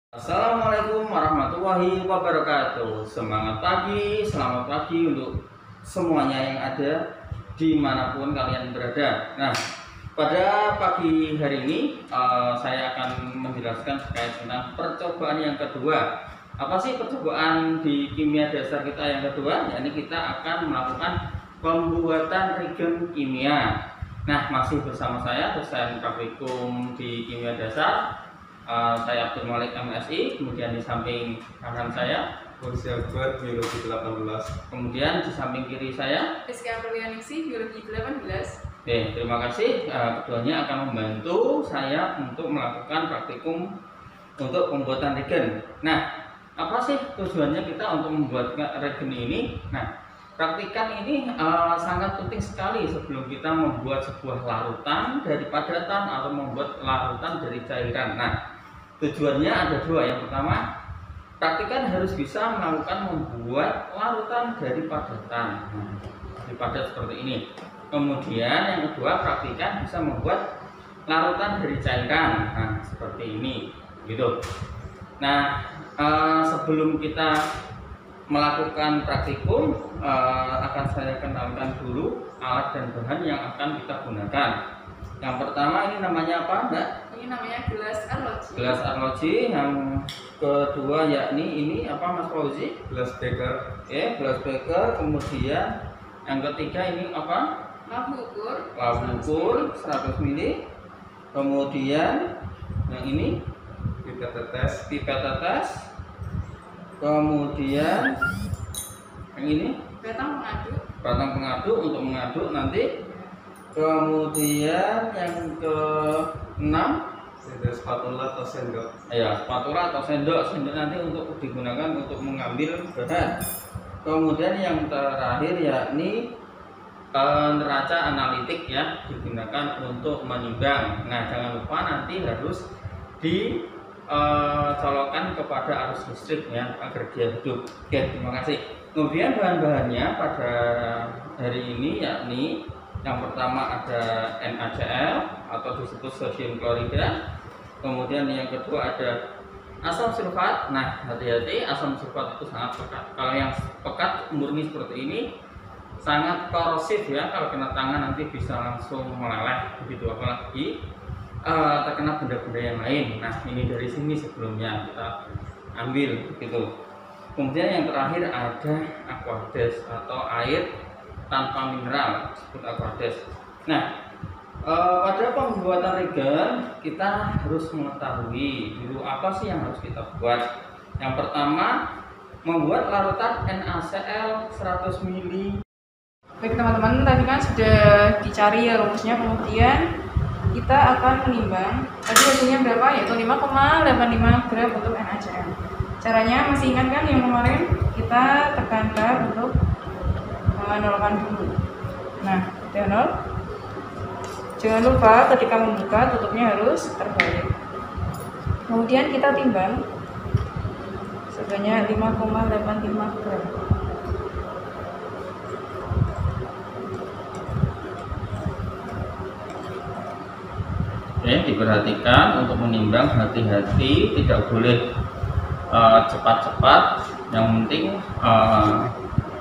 Assalamualaikum warahmatullahi wabarakatuh. Selamat pagi untuk semuanya yang ada dimanapun kalian berada. Nah, pada pagi hari ini saya akan menjelaskan terkait tentang percobaan yang kedua. Apa sih percobaan di kimia dasar kita yang kedua? Yakni kita akan melakukan pembuatan reagen kimia. Nah, masih bersama saya dosen praktikum di kimia dasar. Saya Abdul Malik MSI, kemudian di samping kanan saya Jabar Biologi 18. kemudian di samping kiri saya Rizky Aprilianingsih, Biologi 18. Oke, terima kasih. Keduanya akan membantu saya untuk melakukan praktikum untuk pembuatan reagen. Nah, apa sih tujuannya kita untuk membuat reagen ini? Nah, praktikan ini sangat penting sekali sebelum kita membuat sebuah larutan dari padatan atau membuat larutan dari cairan. Nah, tujuannya ada dua. Yang pertama, praktikan harus bisa melakukan membuat larutan dari padatan, dari padat seperti ini. Kemudian yang kedua, praktikan bisa membuat larutan dari cairan, seperti ini, gitu. Nah, sebelum kita melakukan praktikum, akan saya kenalkan dulu alat dan bahan yang akan kita gunakan. Yang pertama ini namanya apa, Mbak? Ini namanya gelas arloji. Gelas arloji. Yang kedua yakni ini apa, Mas Fauzi? Gelas beker. Gelas beker. Kemudian yang ketiga ini apa? Lampu ukur. Lampu ukur 100 ml. Kemudian yang ini Pipet tetes. pipet tetes. Kemudian yang ini Batang pengaduk. batang pengaduk untuk mengaduk nanti. Kemudian yang ke-6 Sendok spatula atau sendok. ya, spatula atau sendok nanti untuk digunakan untuk mengambil bahan. Kemudian yang terakhir yakni neraca analitik ya, digunakan untuk menimbang. Nah, jangan lupa nanti harus dicolokkan kepada arus listrik ya, agar dia hidup. Oke, terima kasih. Kemudian bahan-bahannya pada hari ini yakni yang pertama ada NaCl atau disebut sodium klorida. Kemudian yang kedua ada asam sulfat. Nah, hati-hati, asam sulfat itu sangat pekat. Kalau yang pekat murni seperti ini sangat korosif ya, kalau kena tangan nanti bisa langsung meleleh begitu, apalagi terkena benda-benda yang lain. Nah, ini dari sini sebelumnya kita ambil begitu. Kemudian yang terakhir ada aquades atau air tanpa mineral, disebut aquades. Nah, pada pembuatan reagen kita harus mengetahui dulu apa sih yang harus kita buat. Yang pertama, membuat larutan NaCl 100 ml. Baik teman-teman, tadi kan sudah dicari ya rumusnya, kemudian kita akan menimbang. Tadi hasilnya berapa? Yaitu 5,85 gram untuk NaCl. Caranya masih ingat kan yang kemarin? Kita tekan tab untuk menolkan dulu. Nah, udah nol. Jangan lupa ketika membuka tutupnya harus terbalik. Kemudian kita timbang sebanyak 5,85 gram. Oke, diperhatikan untuk menimbang, hati-hati, tidak boleh cepat-cepat. Yang penting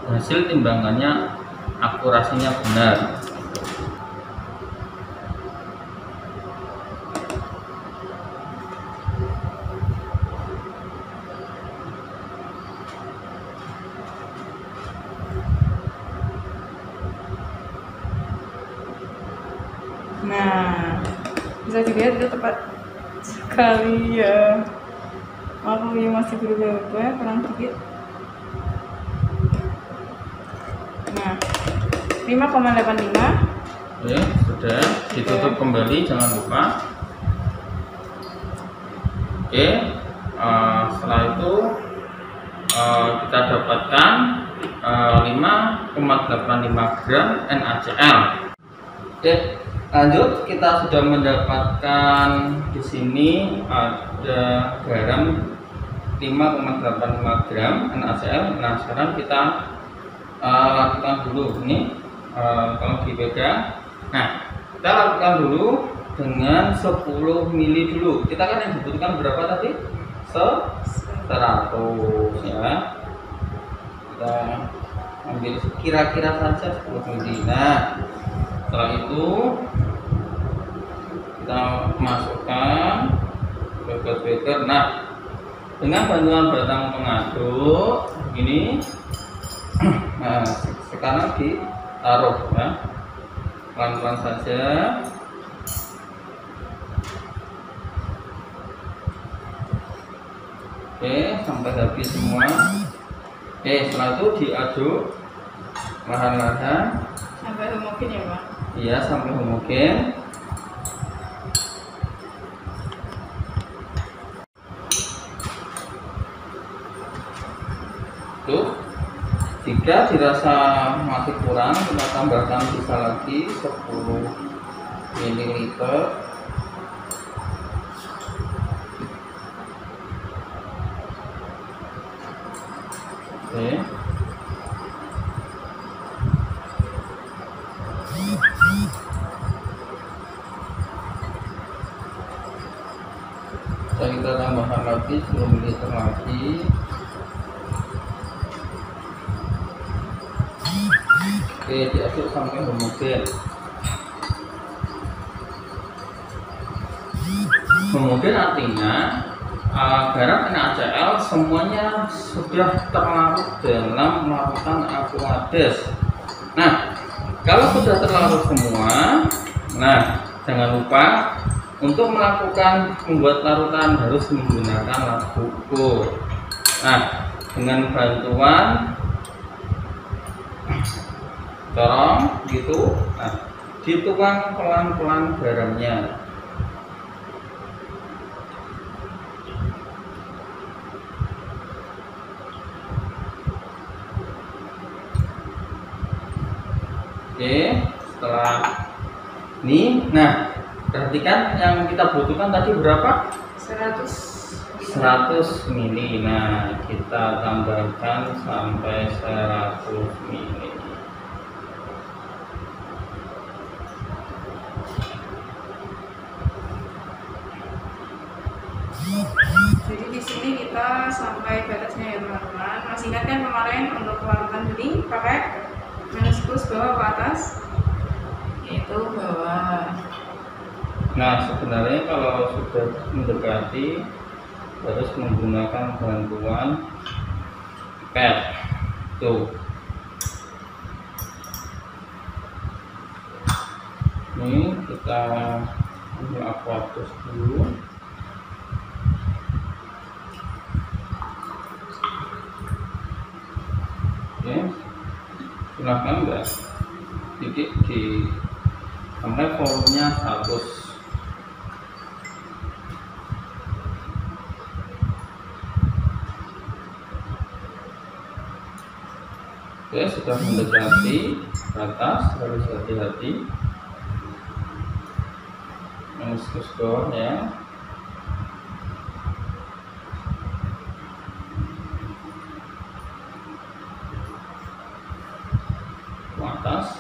hasil timbangannya akurasinya benar. Nah, bisa dilihat itu tepat sekali ya. Aku yang masih berubah-ubah, kurang dikit. Nah, 5,85. Oke, sudah ditutup kembali, jangan lupa. Oke, setelah itu kita dapatkan 5,85 gram NaCl. Oke, lanjut, kita sudah mendapatkan di sini ada garam 5,85 gram NaCl. Nah, sekarang kita lakukan dulu ini, kalau dipegang. Nah, kita lakukan dulu dengan 10 ml dulu. Kita kan yang dibutuhkan berapa tadi? 100 ya. Kita ambil kira-kira saja 10 mili. Nah, setelah itu kita masukkan ke beker. Nah, dengan bantuan batang pengaduk ini, nah sekarang ditaruh ya, pelan-pelan saja. Oke, sampai habis semua. Oke, setelah itu diaduk perlahan-lahan sampai homogen ya Pak? Iya, sampai homogen. Tuh, jika dirasa masih kurang, kita tambahkan sisa lagi 10 ml. Oke. Dan kita tambahkan lagi 10 ml lagi. Oke, diaduk sampai homogen. Homogen artinya garam NaCl semuanya sudah terlarut dalam larutan Aquades. Nah, kalau sudah terlarut semua, nah jangan lupa untuk melakukan membuat larutan harus menggunakan lap ukur. Nah, dengan bantuan corong gitu, nah dituang pelan-pelan garamnya. Oke, setelah ini, nah perhatikan yang kita butuhkan tadi berapa? 100 mili. Nah, kita tambahkan sampai 100 mili. Jadi di sini kita sampai batasnya ya teman-teman. Masih ingat kan kemarin untuk larutan bening pakai meniskus bawah ke atas, itu bawah. Nah, sebenarnya kalau sudah mendekati harus menggunakan bantuan pad. Tuh. Ini kita ambil aquatus dulu. Oke. Silahkan mbak titik di sampai volumenya 100. Oke, sudah mendekati batas, harus hati-hati meniskus bawah ya. Atas,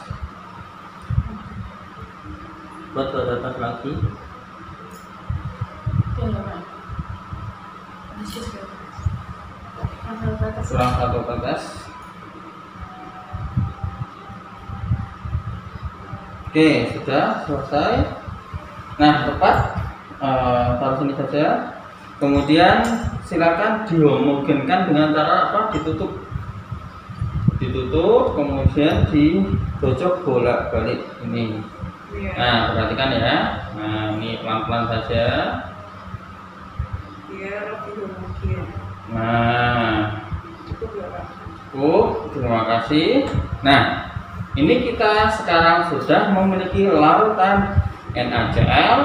buat ke atas lagi. Kurang satu tetes. Oke, sudah selesai. Nah, tepat taruh sini saja. Kemudian silakan dihomogenkan dengan cara apa? Ditutup, kemudian dicocok bolak-balik ini. Nah, perhatikan ya. Nah, ini pelan-pelan saja. Biar lebih homogen. Nah, Cukup ya Pak? cukup. Terima kasih. Nah, ini kita sekarang sudah memiliki larutan NaCl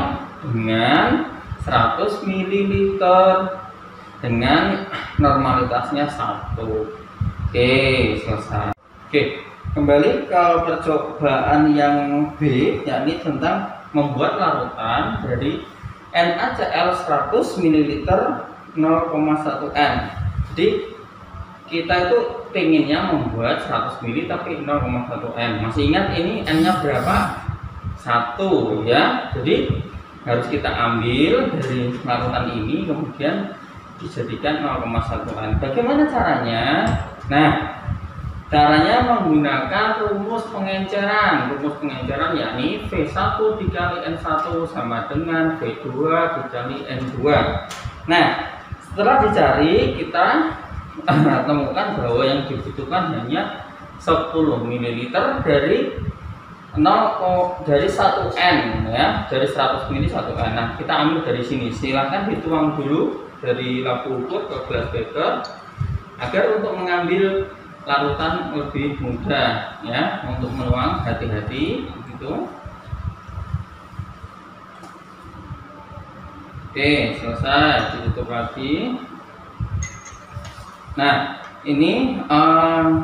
dengan 100 ml dengan normalitasnya 1. Oke, selesai. Oke, kembali ke percobaan yang B, yakni tentang membuat larutan dari NaCl 100 ml 0,1 N. Jadi kita itu pengennya membuat 100 ml tapi 0,1 N. Masih ingat ini N-nya berapa? 1 ya. Jadi harus kita ambil dari larutan ini, kemudian dijadikan 0,1 N. Bagaimana caranya? Nah, caranya menggunakan rumus pengenceran. Rumus pengenceran yakni V1 dikali N1 sama dengan V2 dikali N2. Nah, setelah dicari kita temukan bahwa yang dibutuhkan hanya 10 ml dari 1 N ya, dari 100 ml 1 N. Nah, kita ambil dari sini. Silahkan dituang dulu dari lampu ukur ke glass beaker agar untuk mengambil larutan lebih mudah ya. Untuk menuang hati-hati gitu. Oke, selesai, ditutup lagi. Nah, ini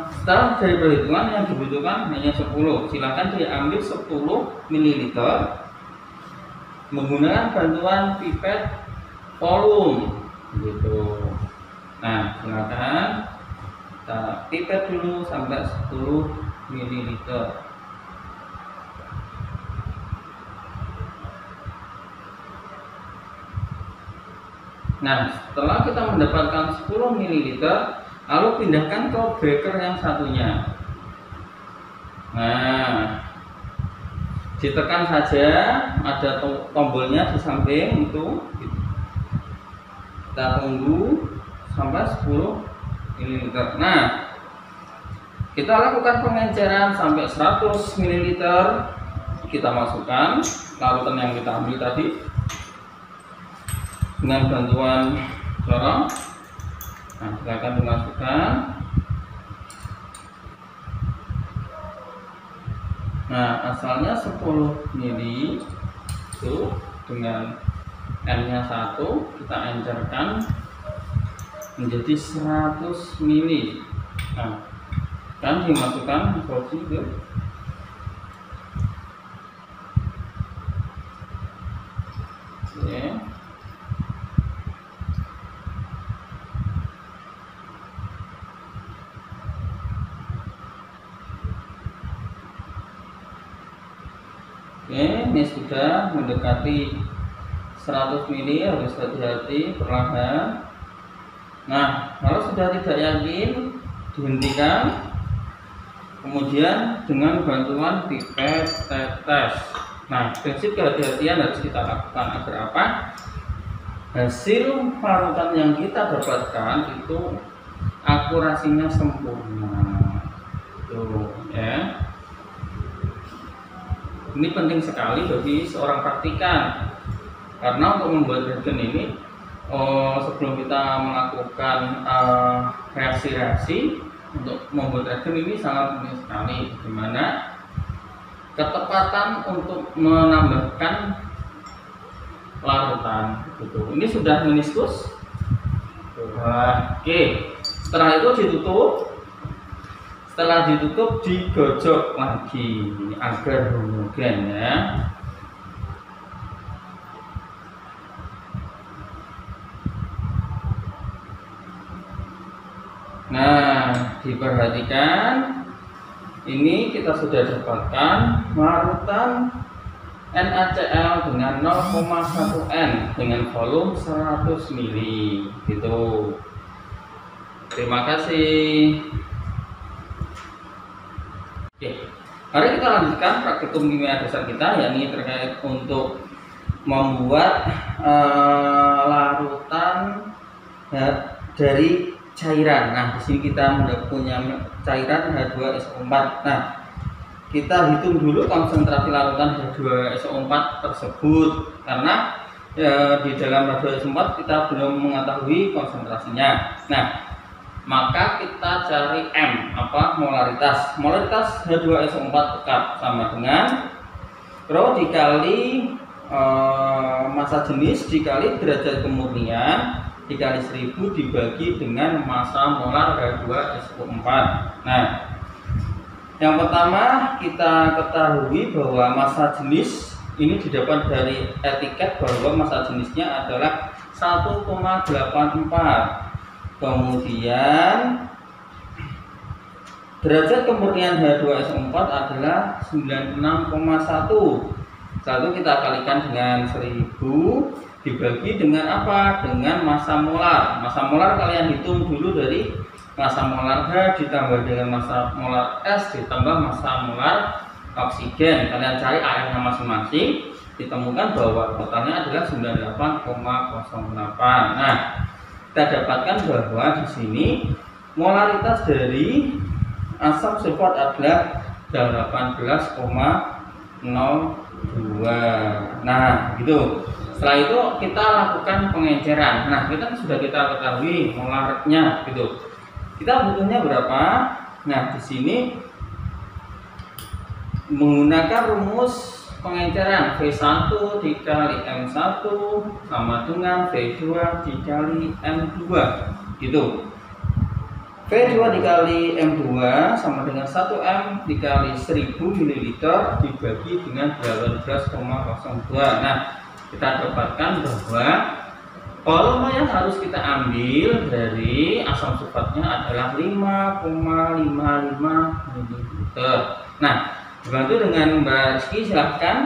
setelah dari perhitungan yang dibutuhkan hanya 10. Silahkan diambil 10 ml menggunakan bantuan pipet volume gitu. Nah, silahkan kita pipet dulu sampai 10 ml. Nah, setelah kita mendapatkan 10 ml, lalu pindahkan ke beaker yang satunya. Nah, ditekan saja, ada tombolnya di samping itu. Kita tunggu sampai 10 ml. Nah, kita lakukan pengenceran sampai 100 ml. Kita masukkan larutan yang kita ambil tadi dengan bantuan corong. Nah, silakan dimasukkan. Nah, asalnya 10 ml itu dengan N-nya 1 kita encerkan menjadi 100 ml. Nah, kan dimasukkan porsi ke Oke, ini sudah mendekati 100 ml, harus hati-hati perlahan. Nah, kalau sudah tidak yakin, dihentikan. Kemudian dengan bantuan pipet tetes. Nah, prinsip kehati-hatian harus kita lakukan agar apa? Hasil parutan yang kita dapatkan itu akurasinya sempurna. Tuh, ya. Ini penting sekali bagi seorang praktikan, karena untuk membuat reagen ini sebelum kita melakukan reaksi-reaksi untuk membuat reagen ini sangat penting sekali, dimana ketepatan untuk menambahkan larutan gitu. Ini sudah meniskus. Oke, setelah itu ditutup. Setelah ditutup, digojok lagi agar homogen ya. Nah, diperhatikan, ini kita sudah dapatkan larutan NaCl dengan 0,1 N dengan volume 100 ml gitu. Terima kasih. Oke, mari kita lanjutkan praktikum kimia dasar kita, yakni terkait untuk membuat larutan dari cairan. Nah, di sini kita punya cairan H2SO4. Nah, kita hitung dulu konsentrasi larutan H2SO4 tersebut, karena di dalam H2SO4 kita belum mengetahui konsentrasinya. Nah, maka kita cari M, molaritas. Molaritas H2SO4 pekat sama dengan rho dikali massa jenis dikali derajat kemurnian dikali 1000 dibagi dengan massa molar H2SO4. Nah, yang pertama kita ketahui bahwa massa jenis ini didapat dari etiket bahwa massa jenisnya adalah 1,84. Kemudian derajat kemurnian H2SO4 adalah 96,1. Lalu kita kalikan dengan 1000 dibagi dengan apa? Dengan massa molar. Massa molar kalian hitung dulu dari massa molar H ditambah dengan massa molar S ditambah massa molar oksigen. Kalian cari AR-nya masing-masing, ditemukan bahwa totalnya adalah 98,08. Nah, kita dapatkan bahwa di sini molaritas dari asam sulfat adalah 18,02. Nah, gitu. Setelah itu kita lakukan pengenceran. Nah, sudah kita ketahui molarnya, gitu. Kita butuhnya berapa? Nah, di sini menggunakan rumus pengenceran V1 dikali M1 sama dengan V2 dikali M2, gitu. V2 dikali M2 sama dengan 1M dikali 1000 ml dibagi dengan 18,02. Nah, kita dapatkan bahwa volume yang harus kita ambil dari asam sulfatnya adalah 5,55 ml. Nah, dibantu dengan Mbak Rizky, silahkan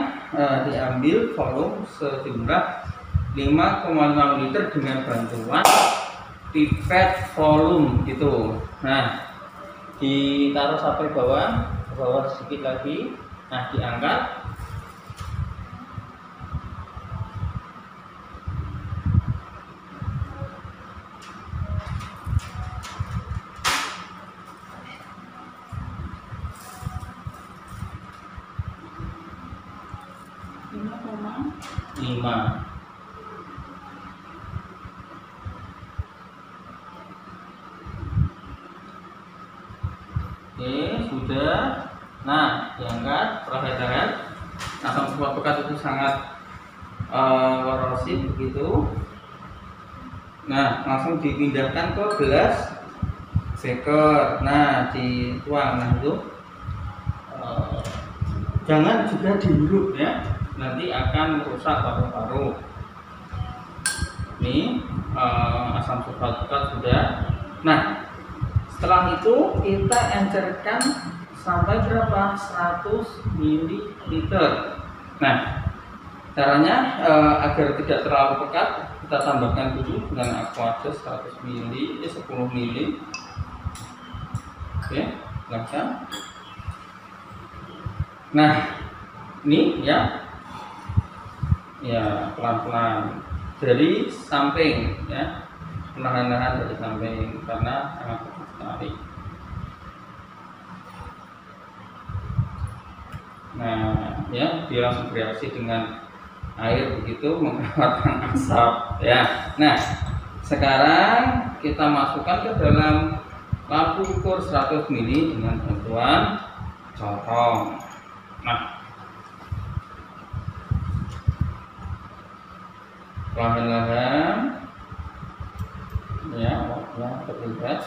diambil volume sejumlah 5,5 ml dengan bantuan pipet volume, gitu. Nah, ditaruh sampai bawah sedikit lagi. Nah, diangkat. Lima. Oke, sudah. Nah, diangkat. Perhatikan, asam sulfat pekat itu sangat korosif, begitu. Nah, langsung dipindahkan ke gelas beker. Nah, dituang. Nah, itu jangan juga dihirup ya, nanti akan merusak paru-paru. Ini asam sulfat pekat sudah. Nah, setelah itu kita encerkan sampai berapa? 100 ml. Nah, caranya agar tidak terlalu pekat, kita tambahkan dulu dengan aqua 100 ml, 10 ml. Oke, silahkan. Nah, ini ya pelan-pelan dari samping ya, perlahan-lahan dari samping karena sangat cepat sekali. Nah, ya, dia langsung bereaksi dengan air, begitu mengeluarkan asap ya. Nah, sekarang kita masukkan ke dalam lampu ukur 100 ml dengan bantuan corong. Nah, perlahan-lahan ya, terlibat.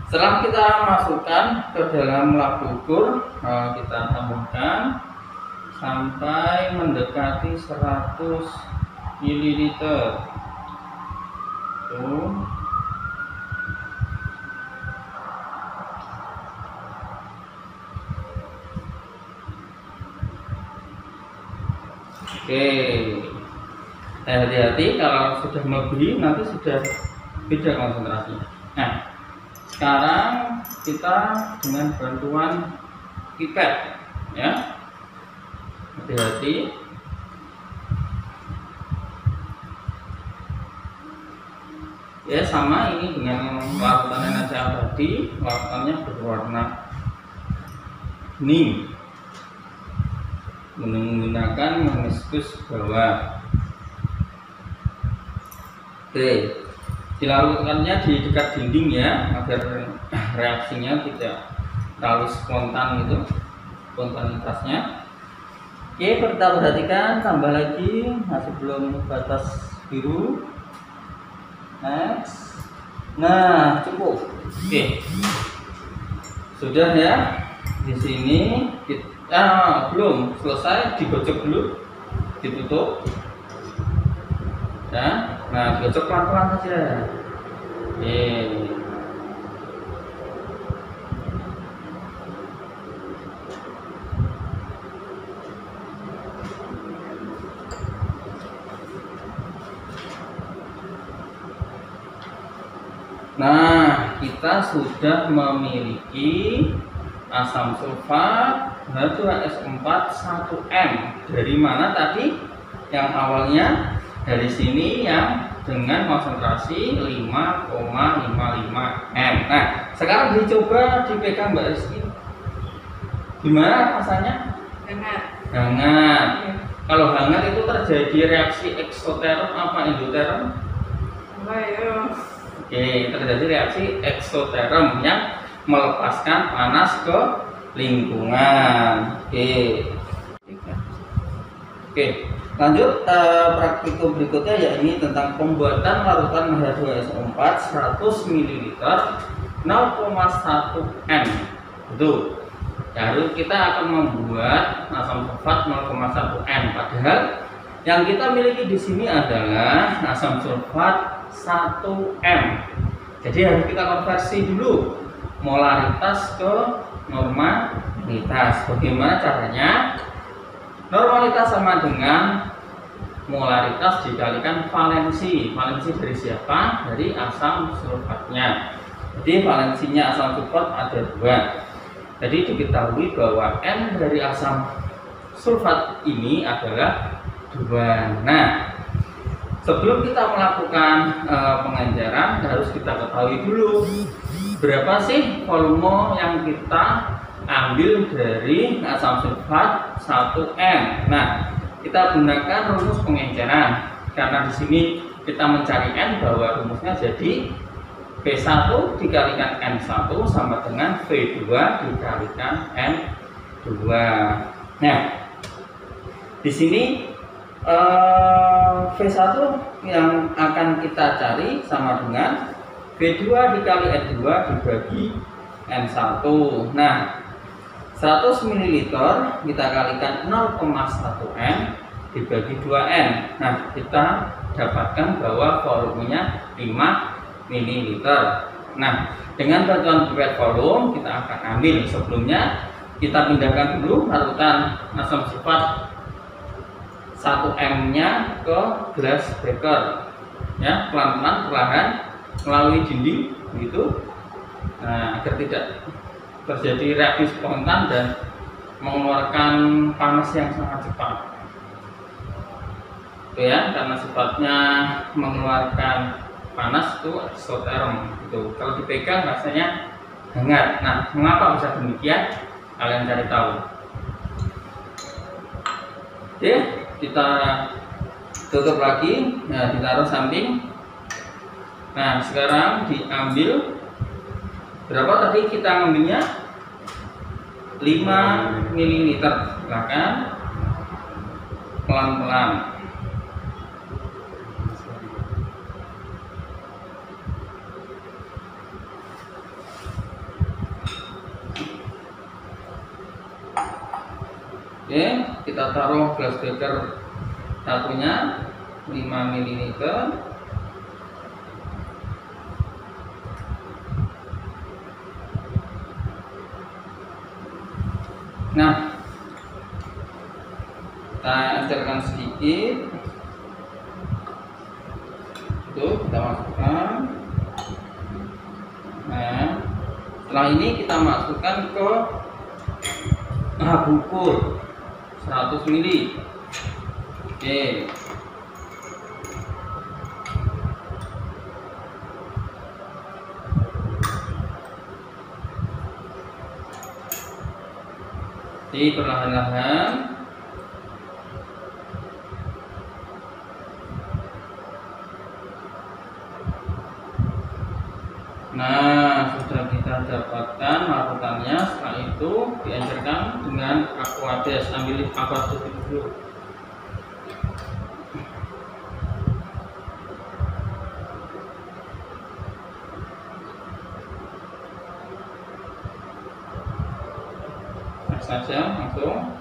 Setelah kita masukkan ke dalam lampu ukur, kita tambahkan sampai mendekati 100 ml. Tuh. Oke, hati-hati kalau sudah melebihi nanti sudah beda konsentrasi. Nah, sekarang kita dengan bantuan pipet ya, hati-hati. Ya, sama ini dengan larutan NaCl tadi, larutannya berwarna kuning menggunakan meniskus bawah. Oke, dilarutkannya di dekat dinding ya, agar reaksinya tidak terlalu spontan gitu, spontanitasnya. Oke, kita perhatikan, tambah lagi, masih belum batas biru. Next. Nah, cukup. Oke, sudah ya. Di sini kita belum selesai, digocok dulu, ditutup ya. Nah, digocok pelan-pelan saja. Oke, Nah, kita sudah memiliki asam sulfat H2SO4 1M. Dari mana tadi? Yang awalnya dari sini yang dengan konsentrasi 5,55 M. Nah, sekarang dicoba dipegang Mbak Rizky. Gimana rasanya? Hangat. Hangat. Ya. Kalau hangat itu terjadi reaksi eksoterm apa endoterm? Apa ya? Oke, terjadi reaksi eksoterm yang melepaskan panas ke lingkungan. Oke, lanjut praktikum berikutnya yakni tentang pembuatan larutan H2SO4 100 ml 0,1 M. Itu. Lalu kita akan membuat asam sulfat 0,1 M. Padahal yang kita miliki di sini adalah asam sulfat 1 M. Jadi harus kita konversi dulu molaritas ke normalitas. Bagaimana caranya? Normalitas sama dengan molaritas dikalikan valensi. Valensi dari siapa? Dari asam sulfatnya. Jadi valensinya asam sulfat ada 2. Jadi diketahui bahwa N dari asam sulfat ini adalah 2. Nah, sebelum kita melakukan pengenceran harus kita ketahui dulu berapa sih volume yang kita ambil dari asam sulfat 1N. Nah, kita gunakan rumus pengenceran karena di sini kita mencari N, bahwa rumusnya jadi V1 dikalikan N1 sama dengan V2 dikalikan N2. Nah, di sini V1 yang akan kita cari sama dengan V2 dikali N2 dibagi N1. Nah, 100 ml kita kalikan 0,1 N dibagi 2N. Nah, kita dapatkan bahwa volumenya 5 ml. Nah, dengan bantuan pipet volume kita akan ambil. Sebelumnya kita pindahkan dulu larutan asam sulfat 1M nya ke glass beaker, ya, pelan-pelan, perlahan melalui dinding gitu. Nah, agar tidak terjadi reaksi spontan dan mengeluarkan panas yang sangat cepat. Itu ya, karena sifatnya mengeluarkan panas itu eksoterm gitu. Kalau dipegang rasanya hangat. Nah, mengapa bisa demikian? Kalian cari tahu. Oke, kita tutup lagi. Nah, ditaruh samping. Nah, sekarang diambil berapa tadi kita ngambilnya? 5 ml. Silakan pelan-pelan. Oke, kita taruh glass beaker satunya 5 ml. Nah, kita encerkan sedikit. Itu kita masukkan. Nah, setelah ini kita masukkan ke bukur 100 ml. Oke. Jadi perlahan-lahan nah, sudah kita dapatkan larutannya. Setelah itu diencerkan dengan aquades. Ambil aquades dulu. Saja langsung.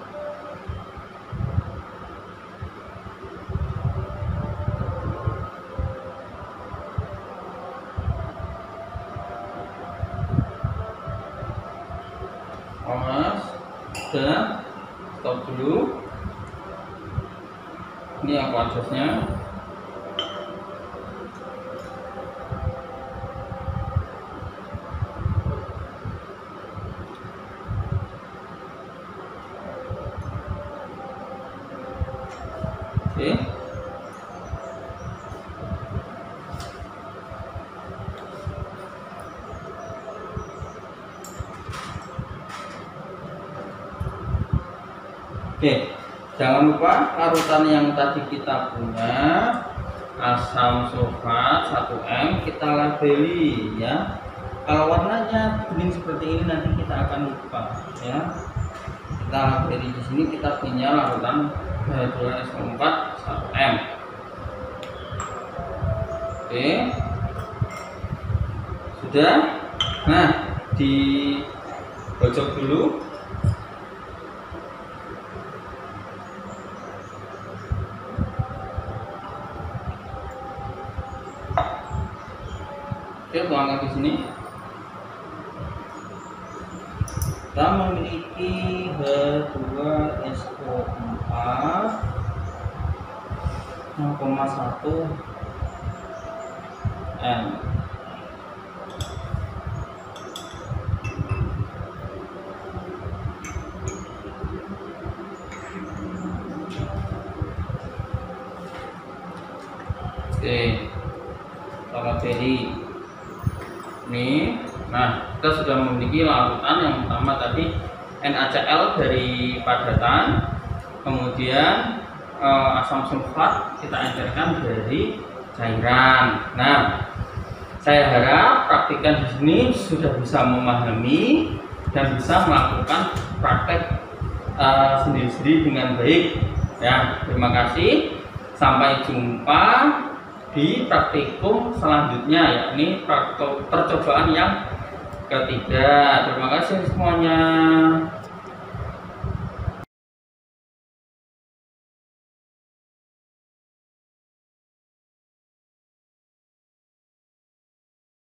Awas, sudah, stop dulu. Ini aquadesnya. Oke, jangan lupa larutan yang tadi kita punya asam sulfat 1M kita labeli ya. Kalau warnanya kuning seperti ini nanti kita akan lupa ya. Kita labeli di sini kita punya larutan H2SO4 1M. Oke, sudah. Nah, di bocok dulu. Oke, tuangkan di sini. Kita memiliki H2SO4 0,1 M. Oke, kita labeli ini. Nah, kita sudah memiliki larutan yang pertama tadi NaCl dari padatan, kemudian asam sulfat kita encerkan dari cairan. Nah, saya harap praktikan di sini sudah bisa memahami dan bisa melakukan praktek sendiri-sendiri dengan baik. Ya, terima kasih. Sampai jumpa di praktikum selanjutnya, yakni percobaan yang ketiga. Terima kasih semuanya.